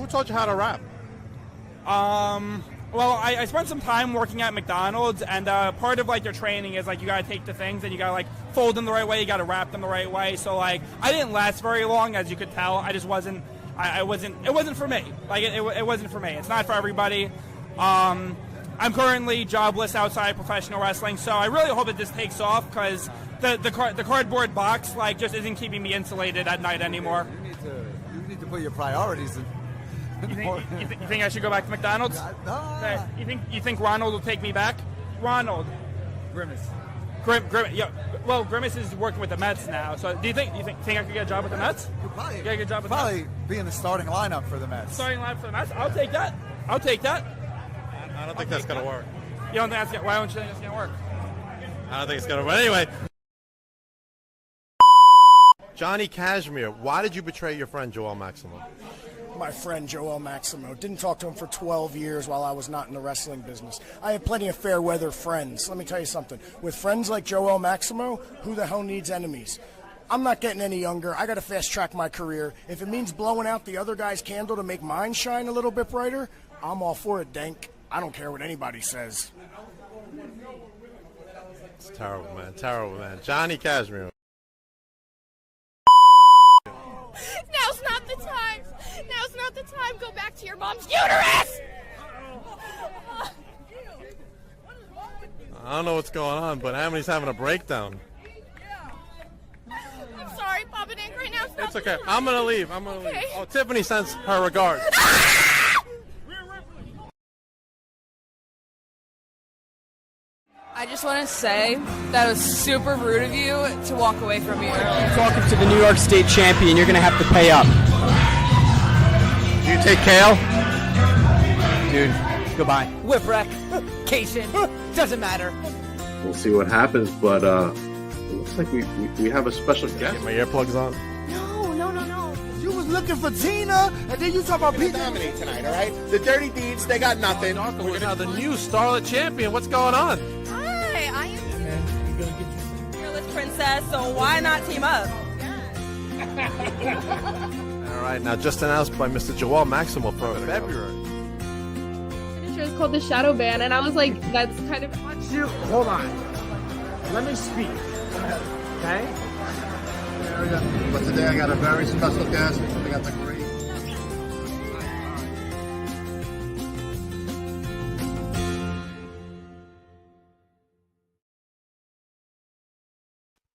Who taught you how to rap? Well, I spent some time working at McDonald's, and part of like their training is like you gotta take the things and you gotta like fold them the right way, you gotta wrap them the right way. So like I didn't last very long, as you could tell. I just wasn't. I wasn't. It wasn't for me. Like it wasn't for me. It's not for everybody. I'm currently jobless outside professional wrestling, so I really hope that this takes off because the cardboard box like just isn't keeping me insulated at night anymore. You need to put your priorities in. You think I should go back to McDonald's? No. Okay. You think Ronald will take me back? Ronald. Grimace. Yeah. Well, Grimace is working with the Mets now. So do you think I could get a job with the Mets? Probably get a good job with probably the Mets? be in the starting lineup for the Mets. Starting lineup for the Mets? I'll take that. I don't think that's gonna work. You don't think that's gonna? Why don't you think it's gonna work? I don't think it's gonna work. Anyway. Johnny Cashmere, why did you betray your friend Joel Maximo? My friend Joel Maximo. Didn't talk to him for 12 years while I was not in the wrestling business. I have plenty of fair weather friends. Let me tell you something. With friends like Joel Maximo, who the hell needs enemies? I'm not getting any younger. I got to fast track my career. If it means blowing out the other guy's candle to make mine shine a little bit brighter, I'm all for it, Dank. I don't care what anybody says. It's terrible, man. Terrible, man. Johnny Cashmere. Now's not the time. Now's not the time. Go back to your mom's uterus. I don't know what's going on, but Amity's having a breakdown. I'm sorry, Papa Dink. Right now, It's okay. I'm gonna leave. I'm gonna leave. Okay. Oh, Tiffany sends her regards. I just want to say that it was super rude of you to walk away from me earlier. Talking to the New York State champion, you're going to have to pay up. Do you take kale? Dude, goodbye. Whip wreck, Cation, doesn't matter. We'll see what happens, but it looks like we have a special guest. Get my earplugs on. No. You was looking for Tina, and then you talk about Pete. Dominate tonight, all right? The Dirty Deeds, they got nothing. We're now the new Starlet champion. What's going on? Hi, I am fearless princess. So why not team up? All right, now just announced by Mr. Joel Maximo for February. It was called the Shadow Band, and I was like, that's kind of. Hold on. Let me speak. Okay? But today I got a very special guest. I got the great.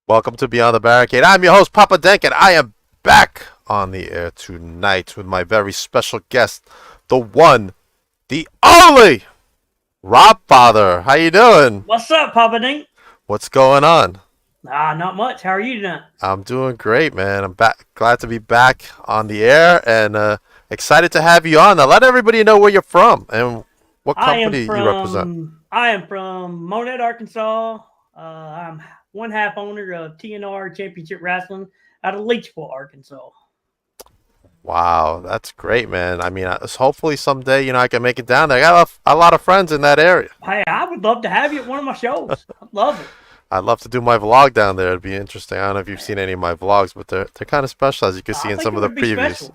Welcome to Beyond the Barricade. I'm your host, Papa Denk, and I am back on the air tonight with my very special guest, the one, the only, Robfather. How you doing? What's up, Papa Dink? What's going on? Not much. How are you tonight? I'm doing great, man. I'm back. Glad to be back on the air and excited to have you on. Now, let everybody know where you're from and what company you represent. I am from Monette, Arkansas. I'm one half owner of TNR Championship Wrestling out of Leechville, Arkansas. Wow, that's great, man. I mean, hopefully someday, I can make it down there. I got a lot of friends in that area. Hey, I would love to have you at one of my shows. I'd love it. I'd love to do my vlog down there. It'd be interesting. I don't know if you've seen any of my vlogs, but they're kind of special, as you can see in some of the previews.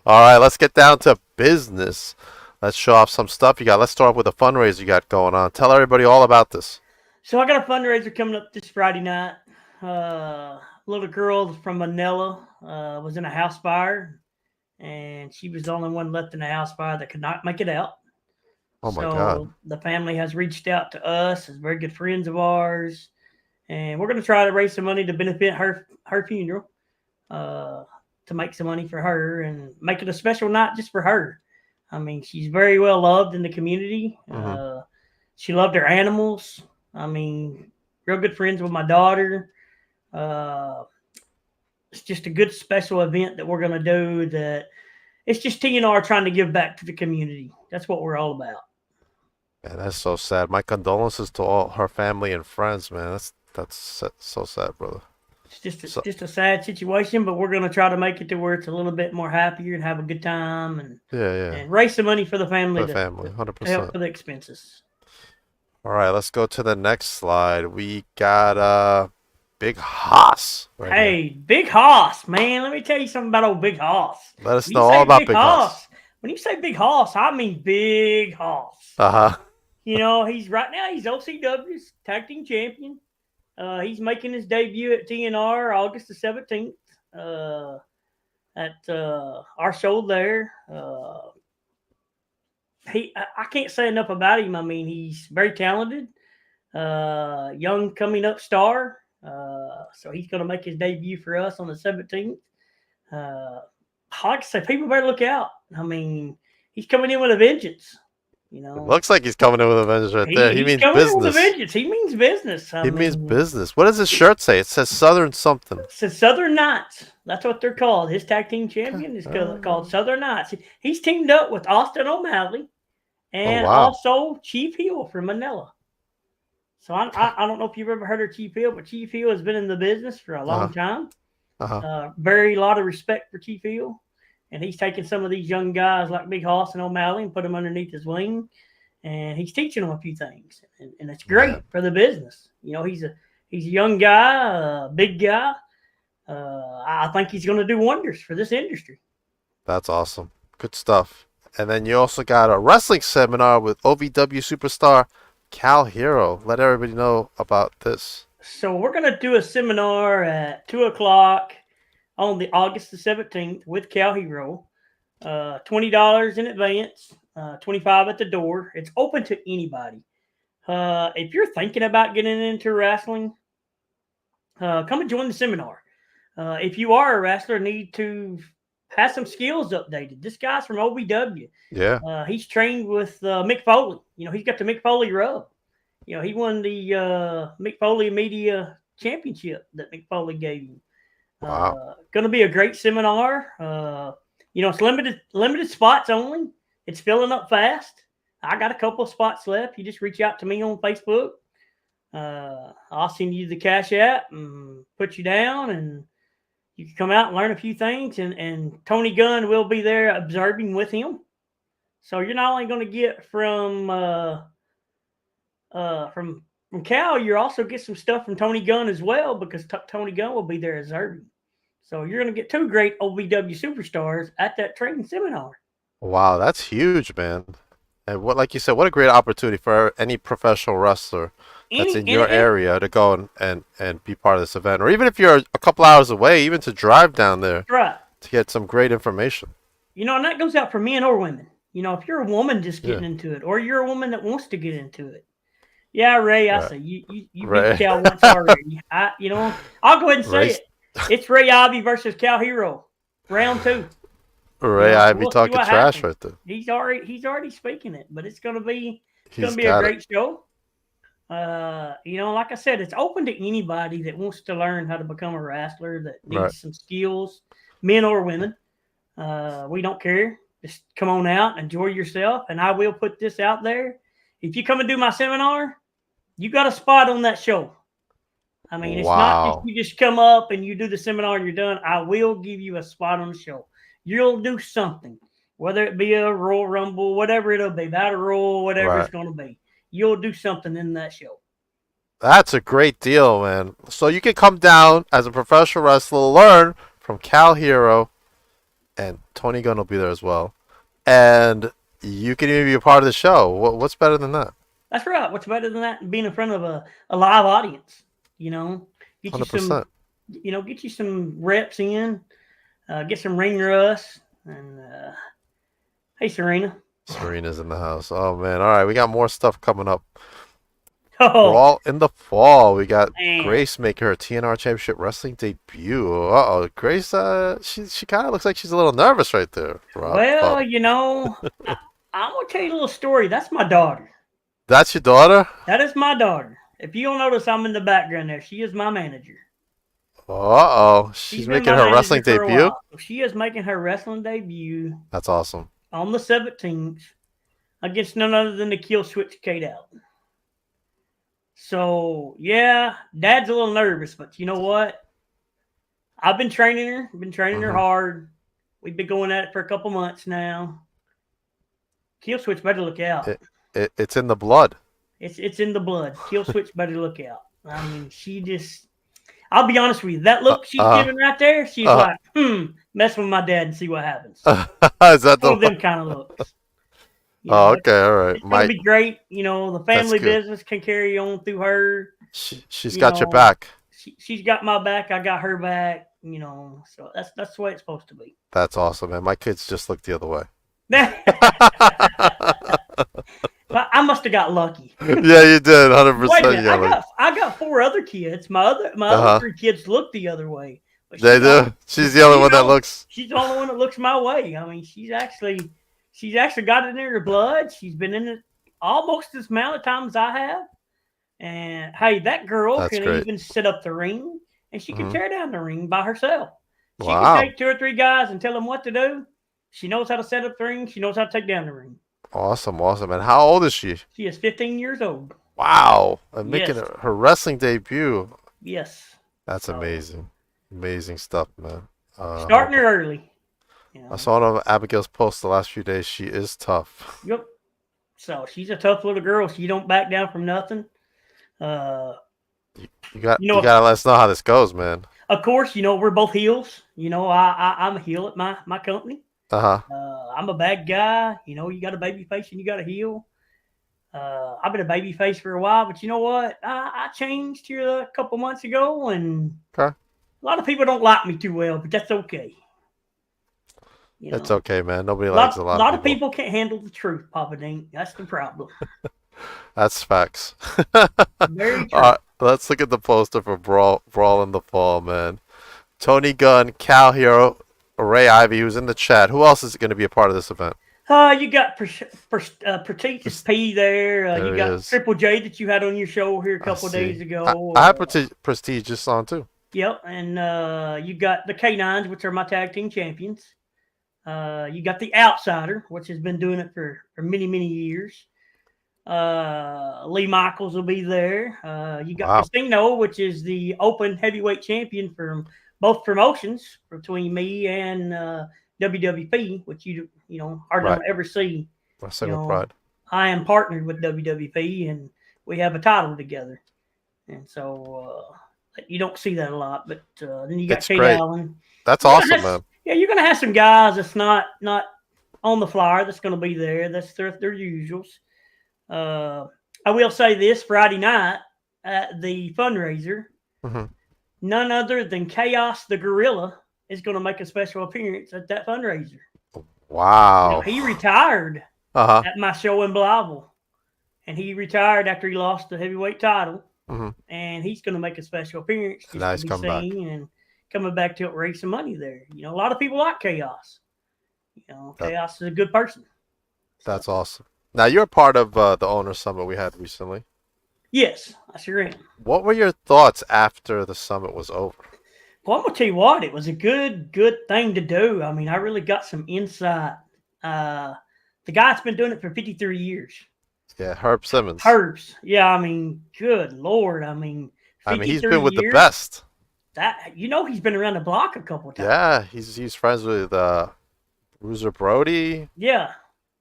All right, let's get down to business. Let's show off some stuff you got. Let's start with a fundraiser you got going on. Tell everybody all about this. So I got a fundraiser coming up this Friday night. Little girl from Manila was in a house fire, and she was the only one left in the house fire that could not make it out. Oh my God. The family has reached out to us as very good friends of ours, and we're going to try to raise some money to benefit her funeral, to make some money for her and make it a special night just for her. I mean, she's very well loved in the community. Mm-hmm. She loved her animals. I mean, real good friends with my daughter. It's just a good special event that we're going to do. That it's just TNR trying to give back to the community. That's what we're all about. Man, that's so sad. My condolences to all her family and friends, man. That's so sad, brother. It's just a sad situation, but we're going to try to make it to where it's a little bit more happier and have a good time and and raise some money for the family. For the family, 100%. To help for the expenses. All right, let's go to the next slide. We got Big Hoss. Right here. Hey, Big Hoss, man. Let me tell you something about old Big Hoss. Let us When know you say all about Big Hoss. when you say Big Hoss, I mean Big Hoss. Uh-huh. You know, he's OCW's tag team champion. He's making his debut at TNR August the 17th at our show there. I can't say enough about him. I mean, he's very talented, young coming up star. So he's going to make his debut for us on the 17th. Like I said, people better look out. I mean, he's coming in with a vengeance. You know, It looks like he's coming in with a vengeance right there. He means coming in with a business. vengeance. He means business. He means business. What does his shirt say? It says Southern something. It says Southern Knights. That's what they're called. His tag team champion is called Southern Knights. He's teamed up with Austin O'Malley and also Chief Hill from Manila. So I don't know if you've ever heard of Chief Hill, but Chief Hill has been in the business for a long time. Very lot of respect for Chief Hill. And he's taking some of these young guys like Big Hoss and O'Malley and put them underneath his wing. And he's teaching them a few things. And it's great for the business. You know, he's a young guy, big guy. I think he's going to do wonders for this industry. That's awesome. Good stuff. And then you also got a wrestling seminar with OVW superstar Cal Hero. Let everybody know about this. So we're going to do a seminar at 2 o'clock on the August the 17th with Cal Hero. $20 in advance, $25 at the door. It's open to anybody. If you're thinking about getting into wrestling, come and join the seminar. If you are a wrestler, need to have some skills updated. This guy's from OVW. Yeah. He's trained with Mick Foley. You know, he's got the Mick Foley rub. You know, he won the Mick Foley Media Championship that Mick Foley gave him. Wow. Going to be a great seminar. You know, it's limited spots only. It's filling up fast. I got a couple of spots left. You just reach out to me on Facebook. I'll send you the Cash App and put you down, and you can come out and learn a few things. And Tony Gunn will be there observing with him. So you're not only going to get from Cal, you also get some stuff from Tony Gunn as well, because Tony Gunn will be there observing. So you're going to get two great OVW superstars at that training seminar. Wow, that's huge, man. And like you said, what a great opportunity for any professional wrestler that's in your area to go and be part of this event. Or even if you're a couple hours away, even to drive down there to get some great information. You know, and that goes out for men or women. You know, if you're a woman just getting into it, or you're a woman that wants to get into it. Yeah, Ray, I say you beat Cal once already. I'll go ahead and say it. It's Ray Ivy versus Cal Hero, round 2. Ray Ivy talking trash right there. He's already speaking it, but it's gonna be a great show. You know, like I said, it's open to anybody that wants to learn how to become a wrestler, that needs some skills, men or women. We don't care. Just come on out, enjoy yourself, and I will put this out there. If you come and do my seminar, you got a spot on that show. I mean, it's not just you just come up and you do the seminar and you're done. I will give you a spot on the show. You'll do something, whether it be a Royal Rumble, whatever it'll be, Battle Royal, whatever it's going to be. You'll do something in that show. That's a great deal, man. So you can come down as a professional wrestler, learn from Cal Hero, and Tony Gunn will be there as well. And you can even be a part of the show. What's better than that? That's right. What's better than that? Being in front of a live audience. You know, get 100%. Get you some reps in, get some ring rust, and hey, Serena. Serena's in the house. Oh man! All right, we got more stuff coming up. Oh, Brawl in the fall. We got Grace making her TNR Championship Wrestling debut. Uh-oh, Grace. She kind of looks like she's a little nervous right there. Well, you know, I'm gonna tell you a little story. That's my daughter. That's your daughter? That is my daughter. If you don't notice, I'm in the background there. She is my manager. Uh-oh. She's making her wrestling debut? She is making her wrestling debut. That's awesome. On the 17th against none other than the Kill Switch Kate Out. So, yeah, Dad's a little nervous, but you know what? I've been training her. I've been training her hard. We've been going at it for a couple months now. Kill Switch better look out. It's in the blood. It's in the blood. Kill Switch better look out. I mean, I'll be honest with you. That look she's giving right there, she's like, mess with my dad and see what happens. Is that One the of them kind of looks. Oh, okay, all right. It's gonna be great. The family business can carry on through her. She's got your back. She's got my back. I got her back. So that's the way it's supposed to be. That's awesome, man. My kids just look the other way. I must have got lucky. Yeah, you did, 100%. Wait a minute, I got 4 other kids. My other 3 kids look the other way. They do. She's the only one that looks. She's the only one that looks my way. I mean, she's actually got it in her blood. She's been in it almost as amount of time as I have. And hey, that girl can even set up the ring, and she can tear down the ring by herself. She can take 2 or 3 guys and tell them what to do. She knows how to set up the ring. She knows how to take down the ring. Awesome. And how old is she? She is 15 years old. Wow. And making her wrestling debut. Yes. That's amazing. Amazing stuff, man. Starting her early. I saw on Abigail's post the last few days. She is tough. Yep. So she's a tough little girl. She don't back down from nothing. You gotta let us know how this goes, man. Of course, we're both heels. I'm a heel at my company. I'm a bad guy. You got a baby face and you got a heel. I've been a baby face for a while, but you know what? I changed here a couple months ago, and a lot of people don't like me too well, but that's okay. It's okay, man. Nobody likes a lot of people can't handle the truth, Papa Dink. That's the problem. That's facts. Very true. All right, let's look at the poster for Brawl in the Fall, man. Tony Gunn, Cal Hero, Ray Ivy, who's in the chat. Who else is going to be a part of this event? You got Prestigious P there. You got Triple J that you had on your show here a couple days ago. I have Prestigious on too. Yep, and you got the K9s, which are my tag team champions. You got the Outsider, which has been doing it for many, many years. Lee Michaels will be there. You got Casino, which is the open heavyweight champion from both promotions between me and WWP, which you hardly don't ever see. Pride. I am partnered with WWP, and we have a title together, and so you don't see that a lot. But then you got Kate Allen. That's awesome, man. Yeah, you're gonna have some guys that's not on the flyer that's gonna be there. That's their usuals. I will say this: Friday night at the fundraiser, none other than Chaos the Gorilla is going to make a special appearance at that fundraiser. Wow! He retired at my show in Blytheville, and he retired after he lost the heavyweight title. And he's going to make a special appearance. Nice comeback. And coming back to help raise some money there. A lot of people like Chaos. Chaos is a good person. That's awesome. Now, you're part of the Owner Summit we had recently. Yes, I sure am. What were your thoughts after the summit was over? Well, I'm going to tell you what, it was a good thing to do. I mean, I really got some insight. The guy's been doing it for 53 years. Yeah, Herb Simmons. Herbs. Yeah, I mean, good Lord. I mean, he's been with the best. He's been around the block a couple of times. Yeah, he's friends with Bruiser Brody. Yeah.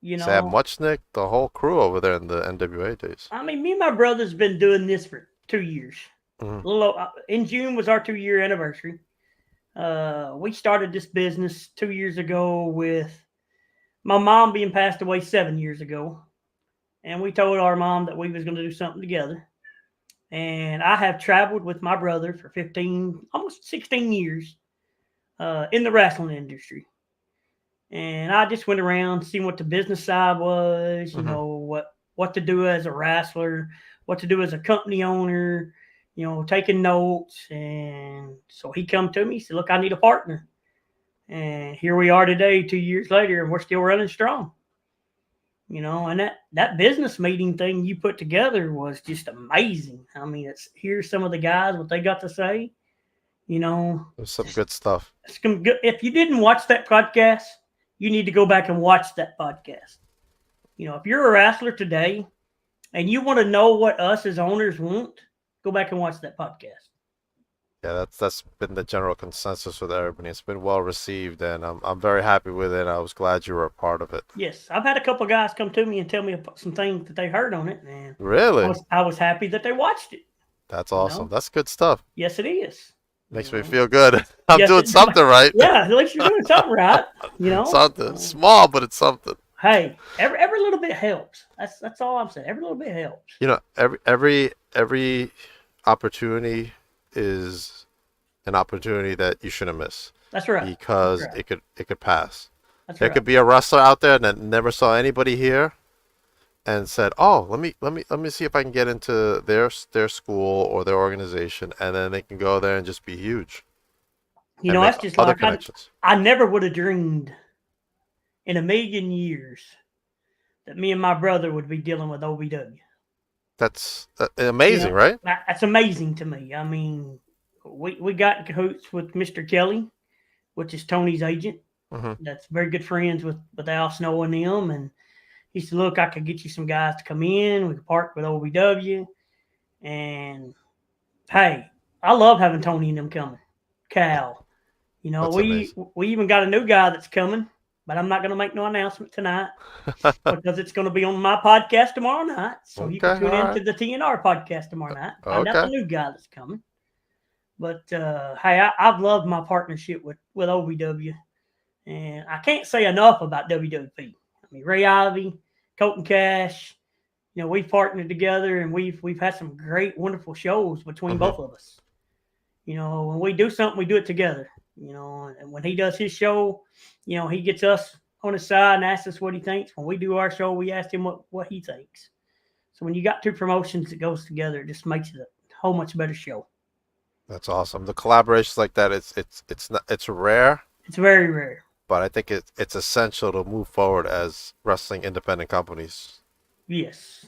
Sam Muchnick, the whole crew over there in the NWA days. I mean, me and my brother's been doing this for 2 years. In June was our 2-year anniversary. We started this business 2 years ago with my mom being passed away 7 years ago. And we told our mom that we was going to do something together. And I have traveled with my brother for 15, almost 16 years in the wrestling industry. And I just went around seeing what the business side was, what to do as a wrestler, what to do as a company owner, taking notes. And so he come to me, said, look, I need a partner. And here we are today, 2 years later, and we're still running strong. And that business meeting thing you put together was just amazing. I mean, here's some of the guys, what they got to say. There's some good stuff. If you didn't watch that podcast, you need to go back and watch that podcast. If you're a wrestler today and you want to know what us as owners want, go back and watch that podcast. Yeah, that's been the general consensus with everybody. It's been well received, and I'm very happy with it. I was glad you were a part of it. Yes, I've had a couple of guys come to me and tell me some things that they heard on it, and really, I was happy that they watched it. That's You awesome. know? That's good stuff. Yes, it is. Makes me feel good. I'm Yes, doing something right. yeah, at least you're doing something right. You know, Something small, but it's something. hey, every little bit helps. That's all I'm saying. Every little bit helps. You know, every opportunity is an opportunity that you shouldn't miss. That's right. Because That's right. it could pass. That's There right. could be a wrestler out there that never saw anybody here and said, "Oh, let me see if I can get into their school or their organization," and then they can go there and just be huge. You and know, make that's just other like connections. I never would have dreamed in a million years that me and my brother would be dealing with OVW. That's amazing, right? That's amazing to me. I mean, we got in cahoots with Mr. Kelly, which is Tony's agent. Mm-hmm. That's very good friends with Al Snow and them. And he said, "Look, I could get you some guys to come in. We could partner with OVW." And hey, I love having Tony and them coming. Cal, you know, That's we even got a new guy that's coming, but I'm not going to make no announcement tonight because it's going to be on my podcast tomorrow night. So you can tune into the TNR podcast tomorrow night. Find out the new guy that's coming. But hey, I've loved my partnership with OVW, and I can't say enough about WWP. I mean, Ray Ivy, Colton Cash, you know, we've partnered together, and we've had some great, wonderful shows between both of us. You know, when we do something, we do it together. You know, and when he does his show, you know, he gets us on his side and asks us what he thinks. When we do our show, we ask him what he thinks. So when you got two promotions that goes together, it just makes it a whole much better show. That's awesome. The collaborations like that, it's rare. It's very rare. But I think it's essential to move forward as wrestling independent companies. Yes.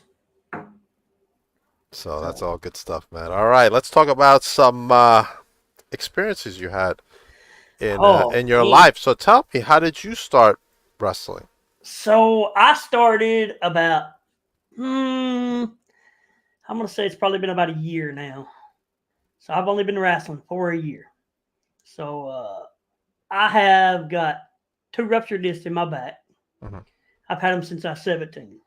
So that's all good stuff, man. All right, let's talk about some experiences you had in your life. So tell me, how did you start wrestling? So I started about, I'm going to say it's probably been about a year now. So I've only been wrestling for a year. So I have got 2 ruptured discs in my back. Mm-hmm. I've had them since I was 17.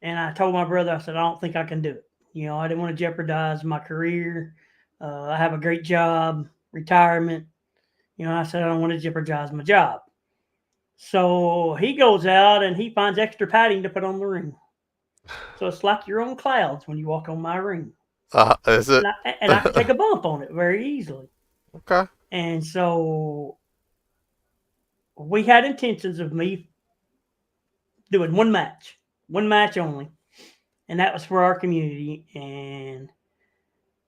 And I told my brother, I said, I don't think I can do it. You know, I didn't want to jeopardize my career. I have a great job, retirement. You know, I said, I don't want to jeopardize my job. So he goes out and he finds extra padding to put on the ring. So it's like you're on clouds when you walk on my ring. Is it? And I can take a bump on it very easily. Okay. And so we had intentions of me doing one match only. And that was for our community. And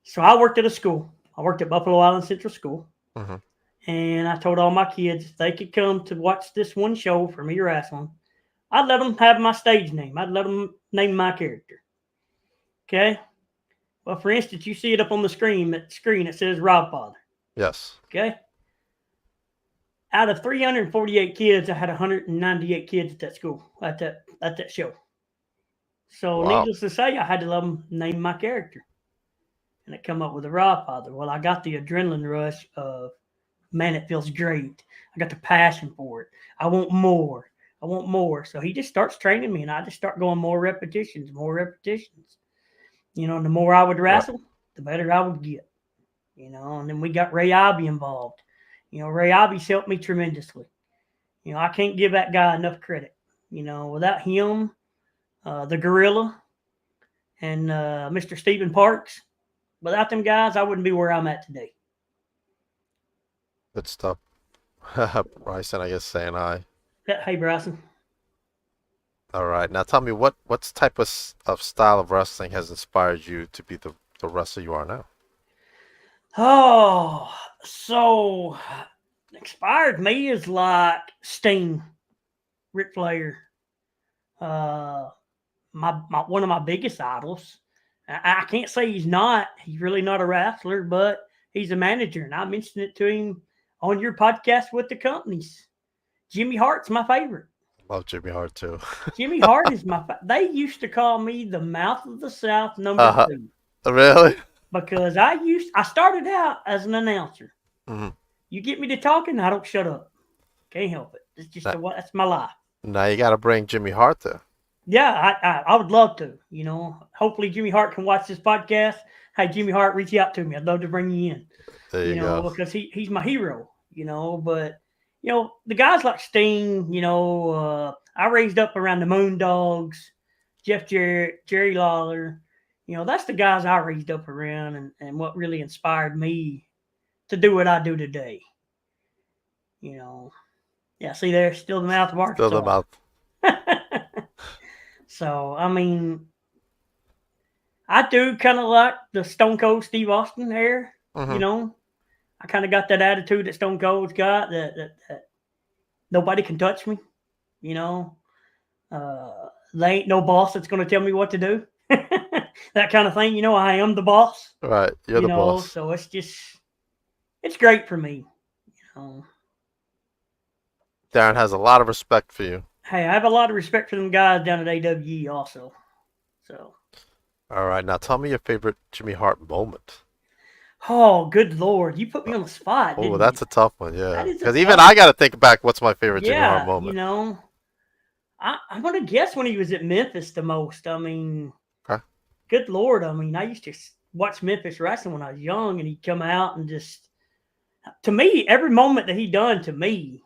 so I worked at a school. I worked at Buffalo Island Central School. Mm-hmm. And I told all my kids if they could come to watch this one show for me wrestling, I'd let them have my stage name. I'd let them name my character. Okay? Well, for instance, you see it up on the screen. It says Robfather. Yes. Okay? Out of 348 kids, I had 198 kids at that school, at that show. So needless to say, I had to let them name my character. And it come up with a Robfather. Well, I got the adrenaline rush of, man, it feels great. I got the passion for it. I want more. So he just starts training me, and I just start going more repetitions. You know, and the more I would wrestle, the better I would get. You know, and then we got Ray Ivy involved. You know, Ray Ivy's helped me tremendously. You know, I can't give that guy enough credit. You know, without him, the Gorilla, and Mr. Stephen Parks, without them guys, I wouldn't be where I'm at today. Good stuff. Bryson, I guess, saying hi. Hey, Bryson. All right. Now tell me, what type of style of wrestling has inspired you to be the wrestler you are now? Oh, so inspired me is like Sting, Ric Flair, my one of my biggest idols. I can't say he's really not a wrestler, but he's a manager, and I mentioned it to him on your podcast with the companies. Jimmy Hart's my favorite. Love Jimmy Hart too. Jimmy Hart is my they used to call me the mouth of the South number 2. Really? Because I started out as an announcer. Mm-hmm. You get me to talking, I don't shut up. Can't help it. It's just that's my life. Now you got to bring Jimmy Hart there. Yeah, I would love to. Hopefully Jimmy Hart can watch this podcast. Hey, Jimmy Hart, reach out to me. I'd love to bring you in. There you go. Because he's my hero. But the guys like Sting. I raised up around the Moondogs, Jeff Jarrett, Jerry Lawler. That's the guys I raised up around, and what really inspired me to do what I do today. Yeah, see there, still the mouth of Arkansas. Still the mouth. So, I mean, I do kind of like the Stone Cold Steve Austin hair. I kind of got that attitude that Stone Cold's got, that nobody can touch me. There ain't no boss that's going to tell me what to do. That kind of thing. I am the boss. Right, you're the boss. So it's great for me. Darren has a lot of respect for you. Hey, I have a lot of respect for them guys down at AWE also. So. All right, now tell me your favorite Jimmy Hart moment. Oh, good Lord. You put me on the spot. Oh, that's a tough one, yeah. Because even I got to think back what's my favorite Jimmy Hart moment. I'm going to guess when he was at Memphis the most. I mean, good Lord. I mean, I used to watch Memphis wrestling when I was young, and he'd come out and just, to me, every moment that he done to me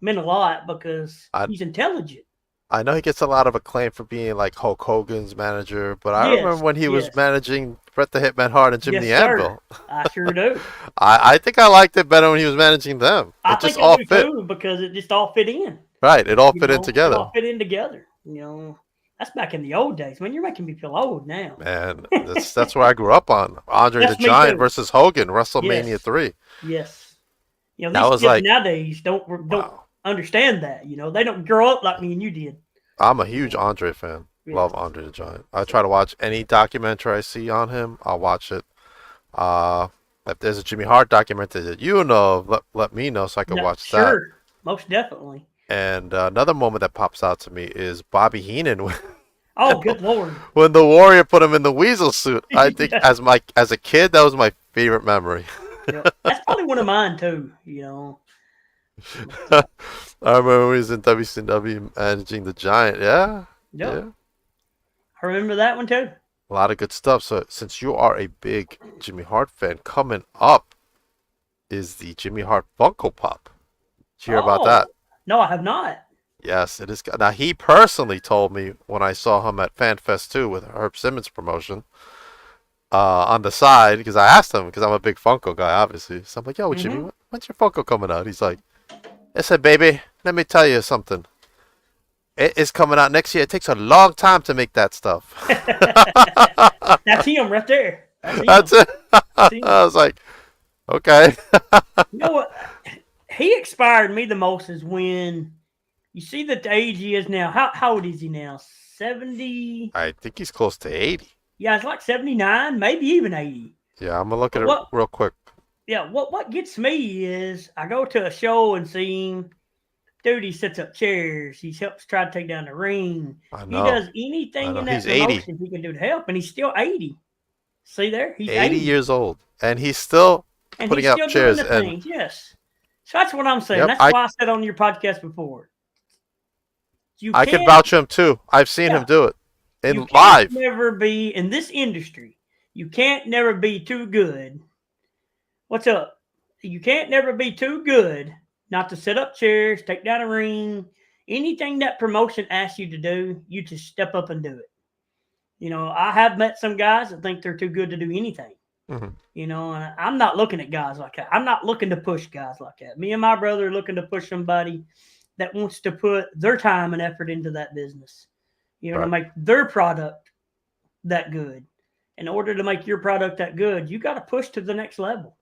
meant a lot because he's intelligent. I know he gets a lot of acclaim for being like Hulk Hogan's manager, but I remember when he was managing Bret the Hitman Hart and Jim the Anvil. I sure do. I think I liked it better when he was managing them. I think it all fit too, because it just all fit in. Right, it all fit in together. It all fit in together. That's back in the old days. Man, you're making me feel old now. Man, that's where I grew up on. Andre the Giant versus Hogan, WrestleMania 3. Yes. These that was kids nowadays don't understand that. They don't grow up like me and you did. I'm a huge Andre fan. Love Andre the Giant. I try to watch any documentary I see on him. I'll watch it. If there's a Jimmy Hart documentary that let me know so I can watch that. Sure, most definitely. And another moment that pops out to me is Bobby Heenan. Oh, good Lord! When the Warrior put him in the weasel suit, I think as a kid that was my favorite memory. That's probably one of mine too. I remember when he was in WCW managing the Giant. Yeah. I remember that one too. A lot of good stuff. So since you are a big Jimmy Hart fan, coming up is the Jimmy Hart Funko Pop. Did you hear about that? No, I have not. Yes, it is. Now, he personally told me when I saw him at FanFest 2 with Herb Simmons promotion on the side, because I asked him, because I'm a big Funko guy, obviously. So I'm like, yo, Jimmy, when's your Funko coming out? He's like, I said, baby, let me tell you something. It is coming out next year. It takes a long time to make that stuff. That's him right there. That's it. I was like, okay. You know what? He inspired me the most is when you see that the age he is now. How old is he now? 70? I think he's close to 80. Yeah, it's like 79, maybe even 80. Yeah, I'm going to look at it real quick. Yeah, what gets me is I go to a show and see him. Dude, he sets up chairs. He helps try to take down the ring. I know. He does anything in that promotion he can do to help, and he's still 80. See there? He's 80 years old, and he's still putting out chairs. Doing the things, yes. So that's what I'm saying. That's why I said on your podcast before. I can vouch for him too. I've seen him do it in live. Never be in this industry. You can't never be too good. What's up? You can't never be too good not to set up chairs, take down a ring, anything that promotion asks you to do, you just step up and do it. I have met some guys that think they're too good to do anything. And I'm not looking at guys like that. I'm not looking to push guys like that. Me and my brother are looking to push somebody that wants to put their time and effort into that business, to make their product that good. In order to make your product that good, you got to push to the next level.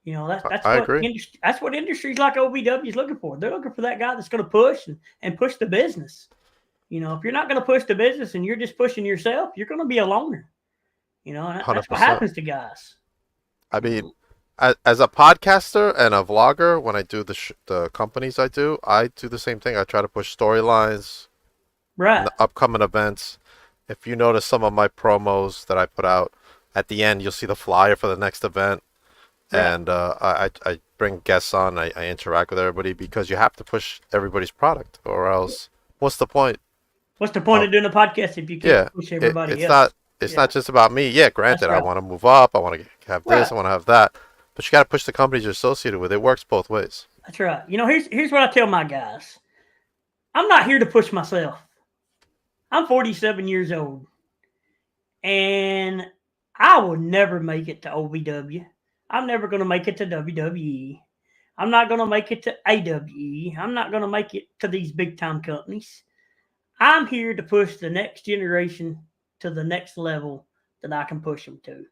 That's what industries like OVW is looking for. They're looking for that guy that's going to push and push the business. If you're not going to push the business and you're just pushing yourself, you're going to be a loner. And that's what happens to guys. I mean, as a podcaster and a vlogger, when I do the companies I do the same thing. I try to push storylines, right? Upcoming events. If you notice some of my promos that I put out, at the end, you'll see the flyer for the next event. Yeah. And I bring guests on. I interact with everybody because you have to push everybody's product, or else what's the point? What's the point of doing a podcast if you can't push everybody else? It's not just about me. Yeah, granted, I want to move up. I want to have this. I want to have that. But you got to push the companies you're associated with. It works both ways. That's right. You know, here's what I tell my guys. I'm not here to push myself. I'm 47 years old. And I will never make it to OVW. I'm never going to make it to WWE. I'm not going to make it to AWE. I'm not going to make it to these big-time companies. I'm here to push the next generation to the next level that I can push them to.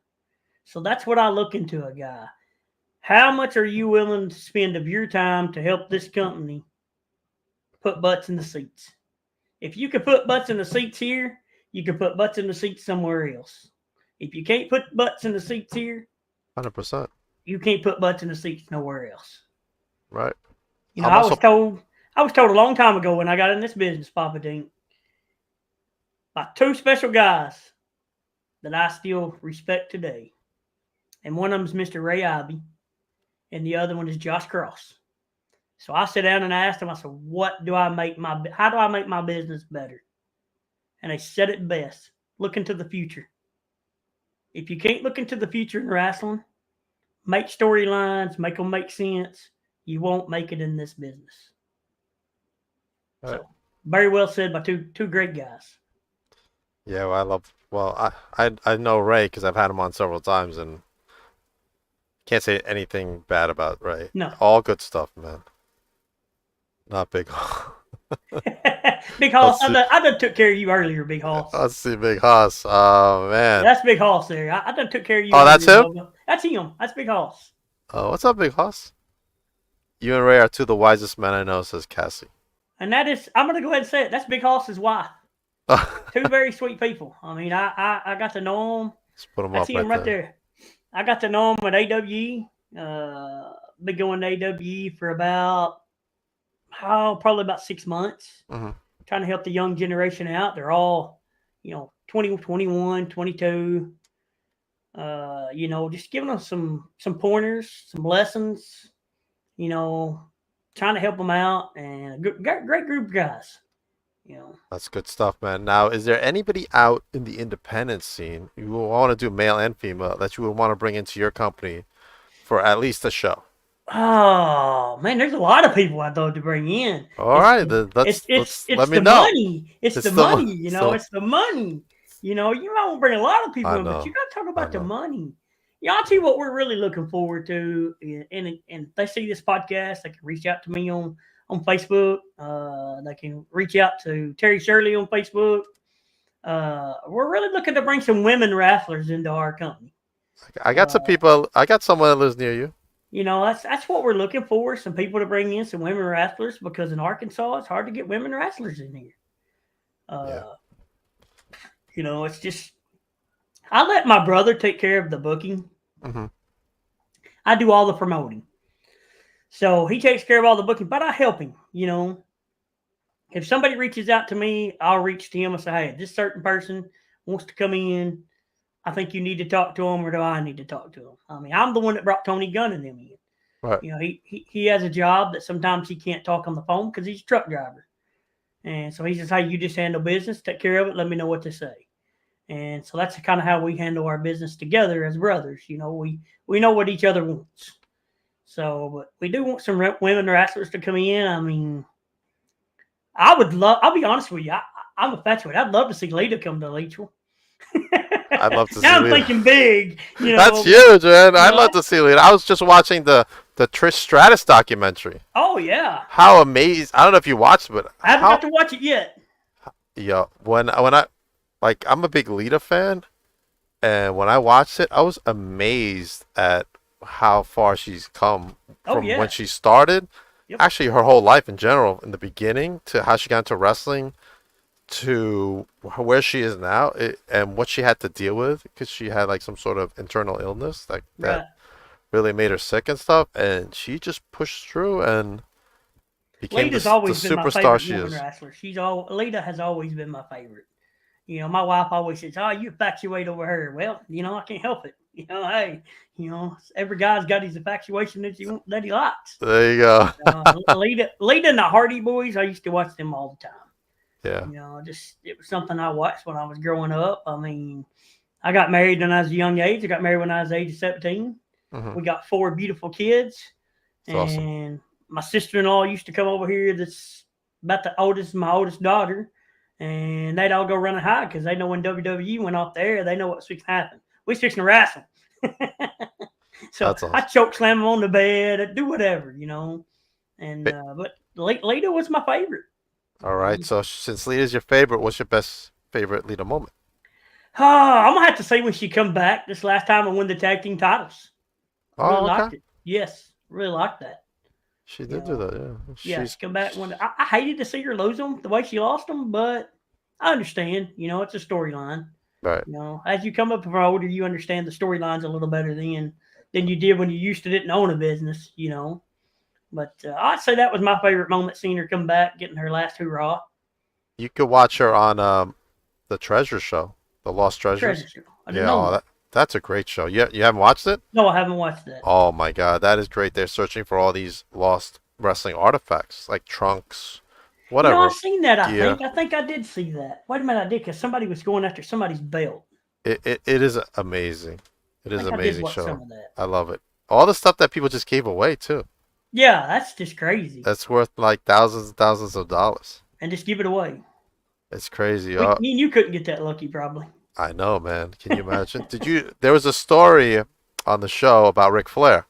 So that's what I look into a guy. How much are you willing to spend of your time to help this company put butts in the seats? If you can put butts in the seats here, you can put butts in the seats somewhere else. If you can't put butts in the seats here, 100%, you can't put butts in the seats nowhere else. Right. You know, I was told a long time ago when I got in this business, Papa Dink, by two special guys that I still respect today. And one of them is Mr. Ray Ivy, and the other one is Josh Cross. So I sat down and I asked them, I said, how do I make my business better? And they said it best. Look into the future. If you can't look into the future in wrestling, make storylines, make them make sense, you won't make it in this business. Right. So, very well said by two great guys. Yeah, I know Ray because I've had him on several times, and can't say anything bad about Ray. No. All good stuff, man. Not Big Hoss. Big Hoss, I done took care of you earlier, Big Hoss. Let's see, Big Hoss. Oh, man. That's Big Hoss there. I done took care of you. Oh, that's him? That's him. That's Big Hoss. Oh, what's up, Big Hoss? You and Ray are two of the wisest men I know, says Cassie. And that is, I'm going to go ahead and say it. That's Big Hoss's wife. Two very sweet people. I mean, I got to know them. Let's put them I up see them right there. I got to know them at AWE. Been going to AWE for probably about 6 months. Mm-hmm. Trying to help the young generation out. They're all, 20, 21, 22. Just giving them some pointers, some lessons, trying to help them out, and great group of guys. That's good stuff, man. Now, is there anybody out in the independent scene you will want to do, male and female, that you would want to bring into your company for at least a show? Oh man, there's a lot of people I'd love to bring in. All right, let's let me know. Money. It's the money. It's the money. You don't bring a lot of people in, but you got to talk about the money. I'll tell you what we're really looking forward to, and if they see this podcast, they can reach out to me on Facebook. They can reach out to Terry Shirley on Facebook. We're really looking to bring some women wrestlers into our company. I got some people. I got someone that lives near you. That's what we're looking for. Some people to bring in, some women wrestlers, because in Arkansas it's hard to get women wrestlers in here. It's just I let my brother take care of the booking. Mm-hmm. I do all the promoting. So he takes care of all the booking, but I help him, If somebody reaches out to me, I'll reach to him and say, hey, this certain person wants to come in. I think you need to talk to him, or do I need to talk to him? I mean, I'm the one that brought Tony Gunn and them in. Right. He has a job that sometimes he can't talk on the phone because he's a truck driver. And so he says, hey, you just handle business, take care of it, let me know what to say. And so that's kind of how we handle our business together as brothers. We know what each other wants. So, but we do want some women wrestlers to come in. I mean, I'll be honest with you, I'm infatuated. I'd love to see Lita come to Leachville. I'd love to see now I'm Lita. thinking big. That's huge, man. I'd love to see Lita. I was just watching the Trish Stratus documentary. Oh, yeah. How amazing. I don't know if you watched it, but I haven't got to watch it yet. Yeah, when I'm a big Lita fan, and when I watched it, I was amazed at how far she's come from when she started. Yep. Actually, her whole life in general, in the beginning, to how she got into wrestling, to where she is now, and what she had to deal with, because she had like some sort of internal illness that really made her sick and stuff, and she just pushed through and became the superstar she is. Wrestler. Lita has always been my favorite. My wife always says, "Oh, you infatuate over her." Well, I can't help it. Hey, every guy's got his infatuation that he likes. There you go. Lita and the Hardy Boys, I used to watch them all the time. Yeah. You know, just it was something I watched when I was growing up. I mean, I got married when I was a young age. I got married when I was the age of 17. Hmm. We got 4 beautiful kids, It's awesome. and my sister-in-law used to come over here. That's about my oldest daughter, and they'd all go running high because they know when WWE went off the air, they know what's fixing to happen. We fixing to wrestle. So That's I awesome. choke slam them on the bed, I'd do whatever, you know. And Fa- but Lita was my favorite. All right. So since Lita's your favorite, what's your best favorite Lita moment? I'm gonna have to say when she come back this last time and won the tag team titles. I really Oh, okay. liked it. Yes, really liked that. She You did do know, that. Yeah. yeah, She's she come back when I hated to see her lose them the way she lost them, but I understand. You know, it's a storyline. right. You know, as you come up older, you understand the storylines a little better than you did when you used to didn't own a business. You know, but I'd say that was my favorite moment, seeing her come back, getting her last hurrah. You could watch her on the Treasure Show, the Lost The Treasure Treasures. Show. I didn't Yeah. know Oh, that. that's a great show. You haven't watched it? No, I haven't watched that. Oh my God, that is great. They're searching for all these lost wrestling artifacts like trunks, You know, I've whatever seen that. gear. I think I did see that. Wait a minute, I did because somebody was going after somebody's belt. It is amazing. It I is think an I did amazing watch show. some of that. I love it. All the stuff that people just gave away too. Yeah, that's just crazy. That's worth like thousands and thousands of dollars. And just give it away. It's crazy. Me and you couldn't get that lucky, probably. I know, man. Can you imagine? There was a story on the show about Ric Flair.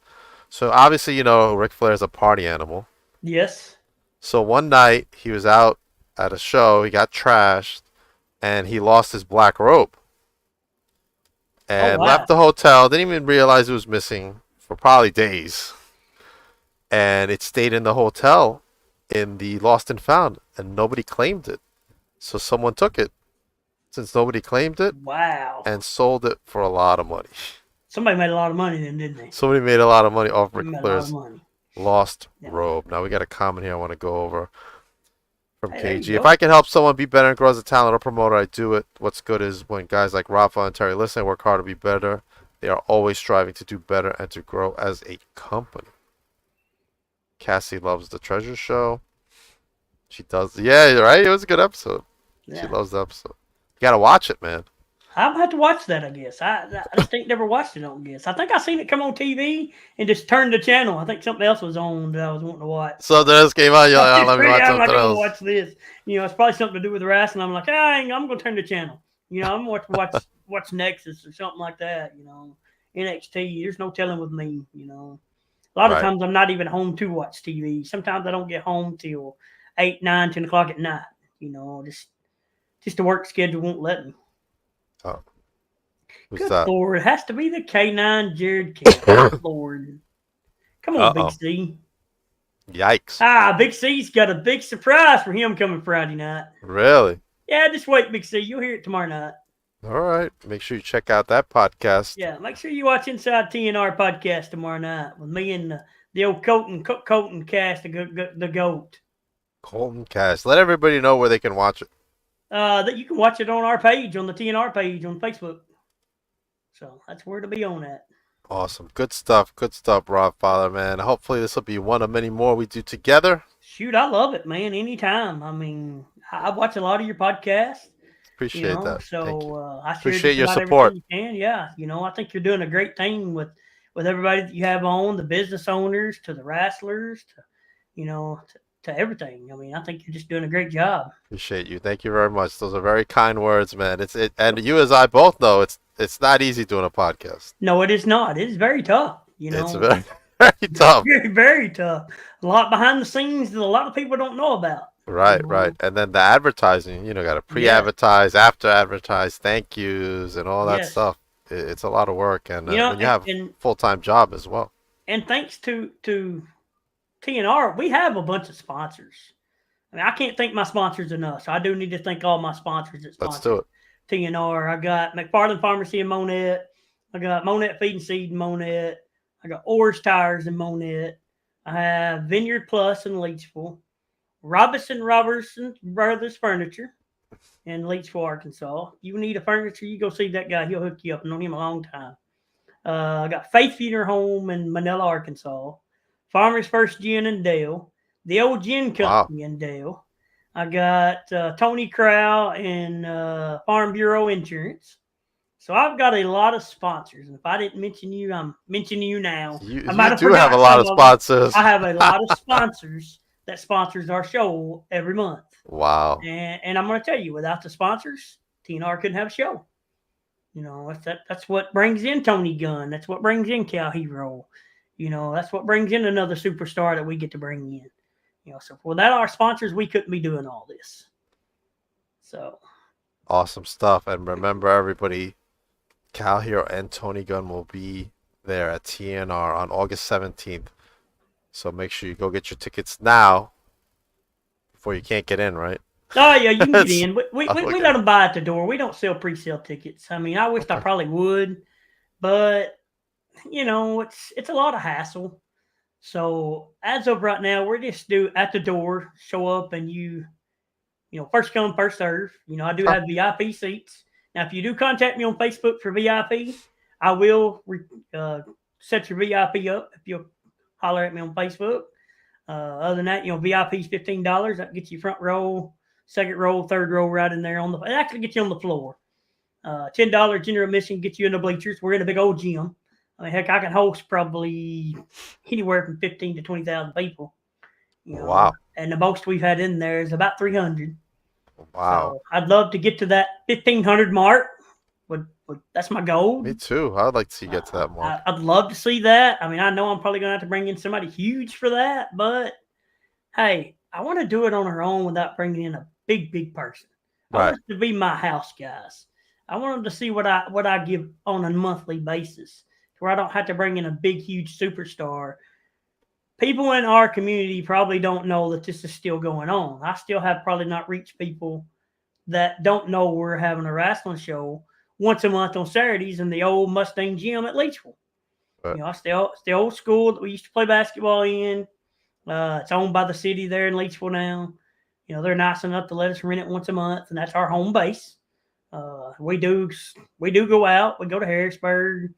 So obviously, Ric Flair is a party animal. Yes. So one night he was out at a show, he got trashed, and he lost his black robe. Oh And wow. left the hotel, didn't even realize it was missing for probably days. And it stayed in the hotel in the lost and found, and nobody claimed it. So someone took it, since nobody claimed it, Wow. and sold it for a lot of money. Somebody made a lot of money then, didn't they? Somebody made a lot of money off They Ric made a lot of Flair's money. lost Yeah. robe. Now we got a comment here I want to go over from Hey, there KG. you If go. I can help someone be better and grow as a talent or promoter, I do it. What's good is when guys like Robfather and Terry listen, work hard to be better. They are always striving to do better and to grow as a company. Cassie loves the Treasure Show. She does. Yeah, right? It was a good episode. She Yeah. loves the episode. You got to watch it, man. I'll have to watch that, I guess. I just ain't never watched it, I don't guess. I think I seen it come on TV and just turned the channel. I think something else was on that I was wanting to watch. So this came out, you're like, oh, let me watch I'm like, something I'm gonna else. watch this. You know, it's probably something to do with wrestling. I'm like, I'm gonna turn the channel. You know, I'm gonna watch Nexus or something like that. You know, NXT. There's no telling with me. You know, a lot of Right. times I'm not even home to watch TV. Sometimes I don't get home till 8, 9, 10 o'clock at night. You know, just the work schedule won't let me. Oh. Who's Good that? Lord, it has to be the K9 Jared Camp. Good Lord. Come on, Uh-oh. Big C. Yikes. Big C's got a big surprise for him coming Friday night. Really? Yeah, just wait, Big C. You'll hear it tomorrow night. All right. Make sure you check out that podcast. Yeah, make sure you watch Inside TNR podcast tomorrow night with me and the old Colton cast, the GOAT. Colton Cast. Let everybody know where they can watch it. That you can watch it on our page, on the TNR page on Facebook. So that's where to be on at. Awesome. Good stuff. Good stuff, Robfather, man. Hopefully this will be one of many more we do together. Shoot, I love it, man. Anytime. I mean, I watch a lot of your podcasts. Appreciate that. So Thank you. I share Appreciate just your about support. everything you can. Yeah, I think you're doing a great thing with everybody that you have on, the business owners to the wrestlers to everything. I mean, I think you're just doing a great job. Appreciate you. Thank you very much. Those are very kind words, man. And you as I both know, it's not easy doing a podcast. No, it is not. It is very tough. It's very, very tough. Very, very tough. A lot behind the scenes that a lot of people don't know about. Right, right. And then the advertising, got to pre-advertise, after advertise, thank yous, and all that Yes. stuff. It's a lot of work, and when you have and a full-time job as well. And thanks to TNR, we have a bunch of sponsors. I mean, I can't thank my sponsors enough. So I do need to thank all my sponsors that sponsor Let's do it. TNR. I got McFarland Pharmacy in Monette. I got Monette Feed and Seed in Monette. I got Orr's Tires in Monette. I have Vineyard Plus in Leachville. Robertson Brothers Furniture in Leachville, Arkansas. You need a furniture, you go see that guy. He'll hook you up. I've known him a long time. I got Faith Funeral Home in Manila, Arkansas. Farmers First Gin in Dale. The Old Gin Company in Dale. I got Tony Crow and Farm Bureau Insurance. So I've got a lot of sponsors, and if I didn't mention you, I'm mentioning you now. You I might have do have forgot a lot some of them. sponsors. I have a lot of sponsors that sponsors our show every month. Wow. And I'm going to tell you, without the sponsors, TNR couldn't have a show. You know, that's what brings in Tony Gunn. That's what brings in Cal Hero. You know, that's what brings in another superstar that we get to bring in. You know, so without our sponsors, we couldn't be doing all this. So awesome stuff. And remember, everybody, Cal Hero and Tony Gunn will be there at TNR on August 17th. So make sure you go get your tickets now before you can't get in, right? Oh, yeah, you can get in. We let them buy at the door. We don't sell pre-sale tickets. I mean, I wished I probably would, but, you know, it's a lot of hassle. So as of right now, we're just do at the door, show up, and you know, first come, first serve. You know, I do have VIP seats. Now, if you do contact me on Facebook for VIP, I will set your VIP up if you'll holler at me on Facebook. Other than that, you know, VIP is $15. That gets you front row, second row, third row, right in there it actually gets you on the floor. $10 general admission gets you in the bleachers. We're in a big old gym. I mean, heck, I can host probably anywhere from 15 to 20,000 people. You know? Wow. And the most we've had in there is about 300. Wow. So I'd love to get to that 1,500 mark. That's my goal. Me too. I'd like to see you get to that mark. I'd love to see that. I mean, I know I'm probably going to have to bring in somebody huge for that, but hey, I want to do it on our own without bringing in a big person. I want it to be my house guys. I want them to see what I give on a monthly basis, where I don't have to bring in a big, huge superstar. People in our community probably don't know that this is still going on. I still have probably not reached people that don't know we're having a wrestling show once a month on Saturdays in the old Mustang Gym at Leachville. You know, it's the old school that we used to play basketball in. It's owned by the city there in Leachville now. You know, they're nice enough to let us rent it once a month, and that's our home base. We do go out. We go to Harrisburg.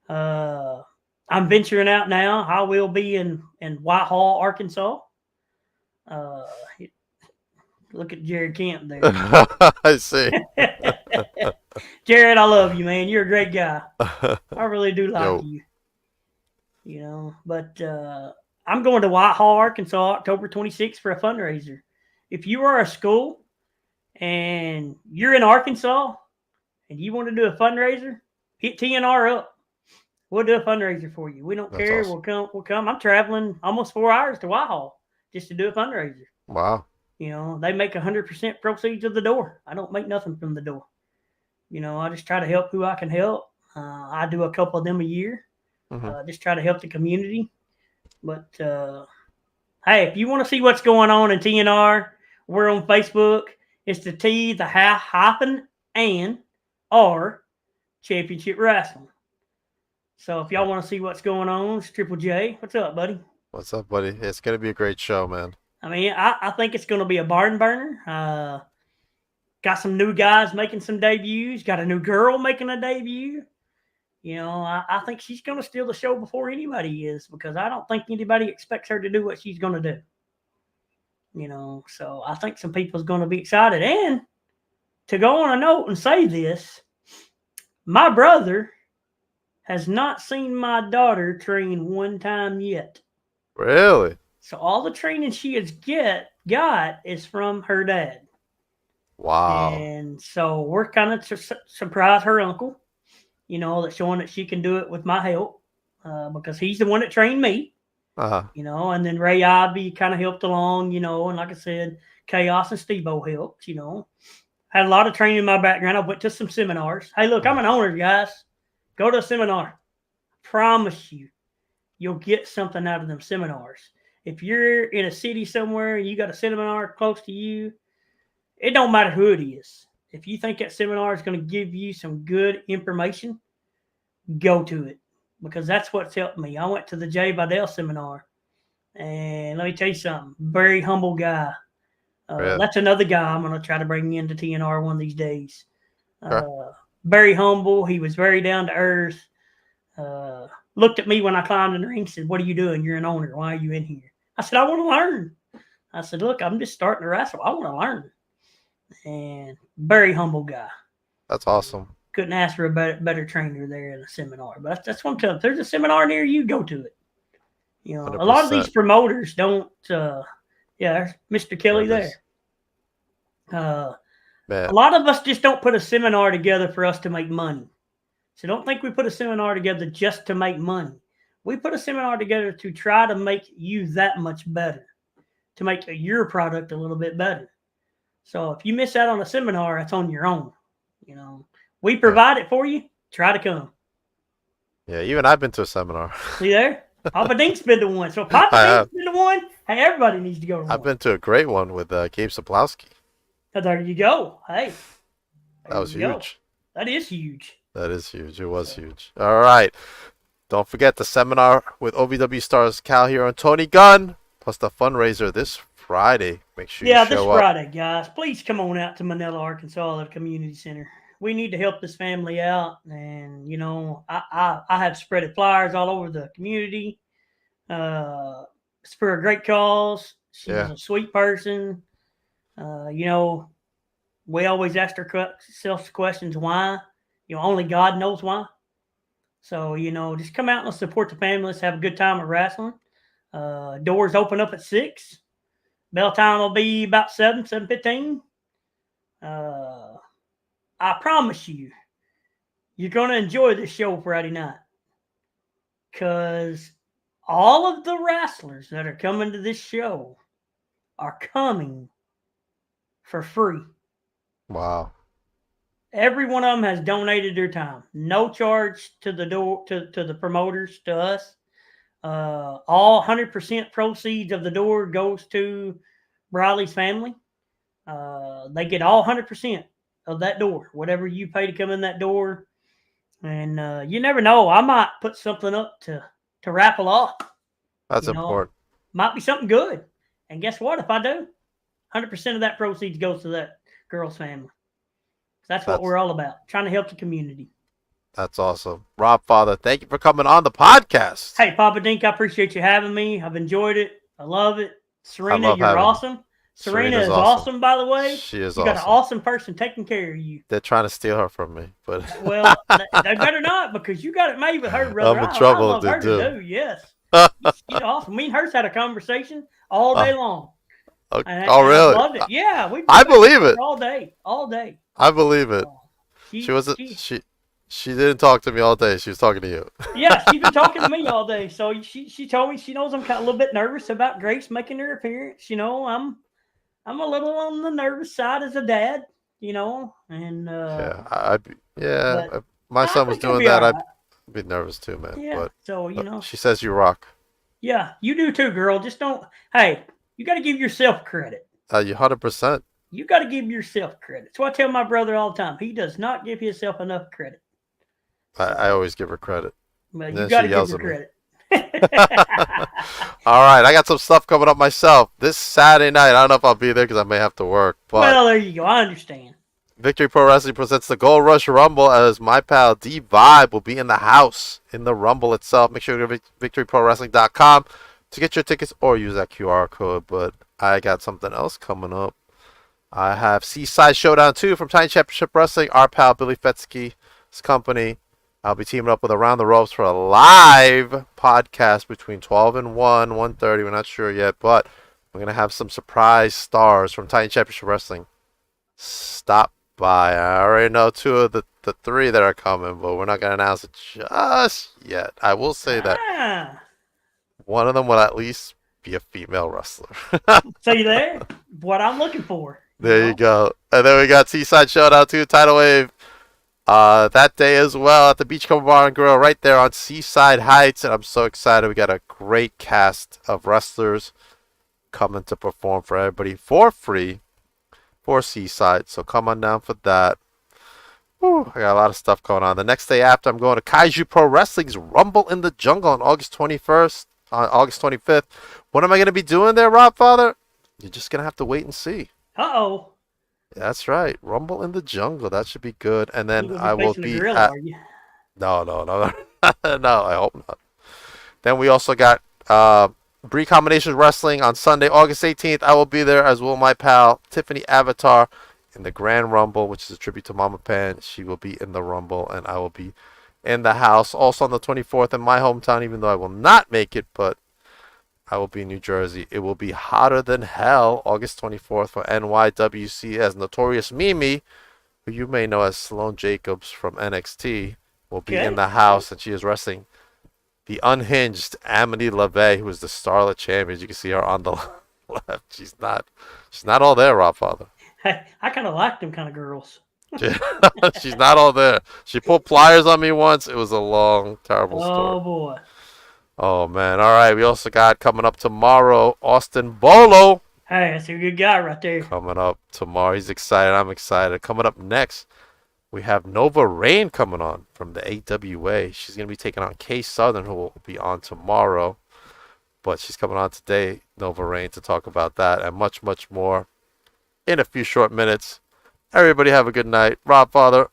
I'm venturing out now. I will be in Whitehall, Arkansas. Look at Jared Camp there. I see. Jared, I love you, man. You're a great guy. I really do like you. You know, but I'm going to Whitehall, Arkansas, October 26th for a fundraiser. If you are a school and you're in Arkansas and you want to do a fundraiser, hit TNR up. We'll do a fundraiser for you. We don't care. Awesome. We'll come. I'm traveling almost 4 hours to Whitehall just to do a fundraiser. Wow. You know, they make 100% proceeds of the door. I don't make nothing from the door. You know, I just try to help who I can help. I do a couple of them a year. Just try to help the community. But, hey, if you want to see what's going on in TNR, we're on Facebook. It's the T, the hyphen, and R Championship Wrestling. So if y'all want to see what's going on, it's Triple J. What's up, buddy? What's up, buddy? It's going to be a great show, man. I mean, I think it's going to be a barn burner. Got some new guys making some debuts. Got a new girl making a debut. You know, I think she's going to steal the show before anybody is, because I don't think anybody expects her to do what she's going to do. You know, so I think some people's going to be excited. And to go on a note and say this, my brother has not seen my daughter train one time yet. Really? So all the training she has got is from her dad. Wow. And so we're kind of surprise her uncle, you know, that's showing that she can do it with my help, because he's the one that trained me. You know, and then Ray Ivy kind of helped along, you know, and like I said, Chaos and Steve-O helped, you know. Had a lot of training in my background. I went to some seminars. Hey, look, I'm an owner, guys. Go to a seminar. Promise you, you'll get something out of them seminars. If you're in a city somewhere and you got a seminar close to you, it don't matter who it is. If you think that seminar is going to give you some good information, go to it, because that's what's helped me. I went to the Jay Vidal seminar, and let me tell you something. Very humble guy. That's another guy I'm going to try to bring into TNR one of these days. Very humble. He was very down to earth. Looked at me when I climbed in the ring and said, "What are you doing? You're an owner. Why are you in here?" I said, "I want to learn." I said, look, I'm just starting to wrestle. I want to learn. And very humble guy. That's awesome. Couldn't ask for a better trainer there in a seminar. But that's what I'm telling you. If there's a seminar near you, go to it. You know, 100%. a lot of these promoters don't. Yeah, there's Mr. Kelly there. A lot of us just don't put a seminar together for us to make money. So don't think we put a seminar together just to make money. We put a seminar together to try to make you that much better, to make your product a little bit better. So if you miss out on a seminar, that's on your own. You know, we provide it for you. Try to come. Yeah, even I've been to a seminar. See there? Papa Dink's been to one. So if Papa Dink's been to one, hey, everybody needs to go to one. I've been to a great one with Gabe Soplowski. There you go. Hey. That was huge. That is huge. That is huge. It was huge. All right. Don't forget the seminar with OVW stars Cal Hero and Tony Gunn, plus the fundraiser this Friday. Make sure you show up. Yeah, this Friday, guys. Please come on out to Manila, Arkansas at the community center. We need to help this family out. And, you know, I have spreaded flyers all over the community. It's for a great cause. She's a sweet person. You know, we always ask ourselves questions why. You know, only God knows why. So, you know, just come out and support the family. Let's have a good time of wrestling. Doors open up at 6. Bell time will be about 7:15. I promise you, you're going to enjoy this show Friday night. Because all of the wrestlers that are coming to this show are coming for free. Wow. Every one of them has donated their time. No charge to the door to the promoters, to us. All 100% proceeds of the door goes to Briley's family. They get all 100% of that door, whatever you pay to come in that door. And you never know. I might put something up to raffle off. That's important. Might be something good. And guess what? If I do, 100% of that proceeds goes to that girl's family. That's what we're all about, trying to help the community. That's awesome. Robfather, thank you for coming on the podcast. Hey, Papa Dink, I appreciate you having me. I've enjoyed it. I love it. Serena, you're awesome. Serena is awesome, by the way. She is awesome. You got an awesome person taking care of you. They're trying to steal her from me, but well, they better not, because you got it made with her, brother. I'm in trouble I love her to do. Yes. She's awesome. Me and her's had a conversation all day long. Okay. Oh, really? I loved it. Yeah, I believe it. All day. I believe it. She wasn't. She didn't talk to me all day. She was talking to you. Yeah, she's been talking to me all day. So she told me she knows I'm kind of a little bit nervous about Grace making her appearance. You know, I'm a little on the nervous side as a dad. You know, and my son was doing that. Right. I'd be nervous too, man. Yeah. But, so you know, she says you rock. Yeah, you do too, girl. Just don't. Hey, you got to give yourself credit. You 100%. You got to give yourself credit. That's what I tell my brother all the time. He does not give himself enough credit. I always give her credit. Well, you got to give her credit. All right, I got some stuff coming up myself this Saturday night. I don't know if I'll be there because I may have to work. But well, there you go. I understand. Victory Pro Wrestling presents the Gold Rush Rumble as my pal D Vibe will be in the house in the Rumble itself. Make sure you go to victoryprowrestling.com to get your tickets or use that QR code. But I got something else coming up. I have Seaside Showdown 2 from Tiny Championship Wrestling. Our pal Billy Fetsky's company. I'll be teaming up with Around the Ropes for a live podcast between 12 and 1:30. We're not sure yet, but we're going to have some surprise stars from Tiny Championship Wrestling stop by. I already know 2 of the 3 that are coming, but we're not going to announce it just yet. I will say that one of them will at least be a female wrestler. See there? What I'm looking for. There you go. And then we got Seaside Showdown 2 Tidal Wave that day as well at the Beachcomber Bar and Grill right there on Seaside Heights. And I'm so excited. We got a great cast of wrestlers coming to perform for everybody for free for Seaside. So come on down for that. Whew, I got a lot of stuff going on. The next day after, I'm going to Kaiju Pro Wrestling's Rumble in the Jungle on August 21st, on August 25th. What am I going to be doing there, Robfather? You're just going to have to wait and see. Uh-oh. That's right. Rumble in the Jungle. That should be good. And then I will be grill, at... are you? No. No, I hope not. Then we also got Bree Combinations Wrestling on Sunday, August 18th. I will be there, as will my pal Tiffany Avatar, in the Grand Rumble, which is a tribute to Mama Pan. She will be in the Rumble, and I will be in the house. Also on the 24th in my hometown, even though I will not make it, but I will be in New Jersey. It will be hotter than hell, August 24th for NYWC, as Notorious Mimi, who you may know as Sloane Jacobs from NXT, will be in the house, and she is wrestling the unhinged Amity LaVey, who is the Starlet Champion. You can see her on the left. She's not all there, Robfather. Hey, I kind of like them kind of girls. She's not all there. She pulled pliers on me once. It was a long, terrible story. Oh, boy. Oh, man. All right. We also got coming up tomorrow, Austin Bolo. Hey, that's a good guy right there. Coming up tomorrow. He's excited. I'm excited. Coming up next, we have Nova Rain coming on from the AWA. She's going to be taking on Kay Southern, who will be on tomorrow. But she's coming on today, Nova Rain, to talk about that and much, much more in a few short minutes. Everybody have a good night. Robfather,